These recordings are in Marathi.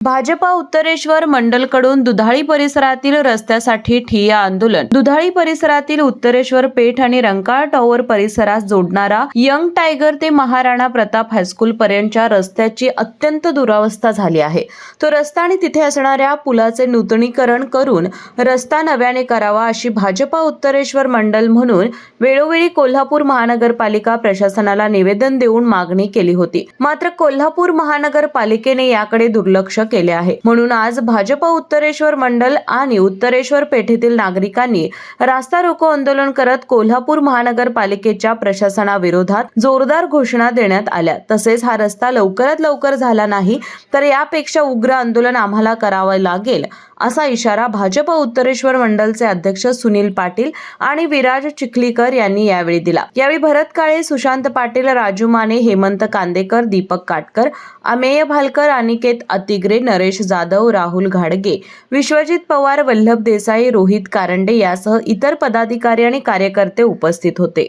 भाजपा उत्तरेश्वर मंडलकडून दुधाळी परिसरातील रस्त्यासाठी ठिय्या आंदोलन। दुधाळी परिसरातील उत्तरेश्वर पेठ आणि रंकाळा टॉवर परिसरास जोडणारा यंग टायगर ते महाराणा प्रताप हायस्कूल पर्यंतच्या रस्त्याची अत्यंत दुरावस्था झाली आहे। तो रस्ता आणि तिथे असणाऱ्या पुलाचे नूतनीकरण करून रस्ता नव्याने करावा अशी भाजपा उत्तरेश्वर मंडल म्हणून वेळोवेळी कोल्हापूर महानगरपालिका प्रशासनाला निवेदन देऊन मागणी केली होती। मात्र कोल्हापूर महानगरपालिकेने याकडे दुर्लक्ष केले आहे। म्हणून आज भाजपा उत्तरेश्वर मंडल आणि उत्तरेश्वर पेठेतील नागरिकांनी रास्ता रोको आंदोलन करत कोल्हापूर महानगरपालिकेच्या प्रशासनाविरोधात जोरदार घोषणा देण्यात आल्या। तसेच हा रस्ता लवकरात लवकर झाला नाही तर यापेक्षा उग्र आंदोलन आम्हाला करावे लागेल असा इशारा भाजपा उत्तरेश्वर मंडलचे अध्यक्ष सुनील पाटील आणि विराज चिखलीकर यांनी यावेळी दिला। यावेळी भरत काळे, सुशांत पाटील, राजू माने, हेमंत कांदेकर, दीपक काटकर, अमेय भालकर, अनिकेत अतिग्रे, नरेश जाधव, राहुल घाडगे, विश्वजित पवार, वल्लभ देसाई, रोहित कारंडे यासह इतर पदाधिकारी आणि कार्यकर्ते उपस्थित होते।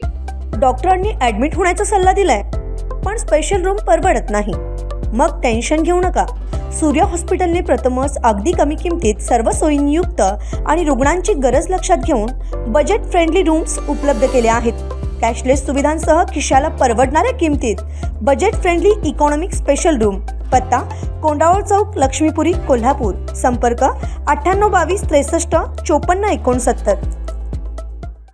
डॉक्टरांनी ऍडमिट होण्याचा सल्ला दिलाय, पण स्पेशल रूम परवडत नाही। मग टेन्शन घेऊ नका। सूर्य हॉस्पिटलने प्रथमच अगदी कमी किमतीत सर्व सोयींयुक्त आणि रुग्णांची गरज लक्षात घेऊन बजेट फ्रेंडली रूम्स उपलब्ध केले आहेत। कॅशलेस सुविधांसह खिशाला परवडणाऱ्या किमतीत budget friendly economic special room. पत्ता कोंडावळ चौक, लक्ष्मीपुरी, कोल्हापूर। संपर्क 9822 63 54 69।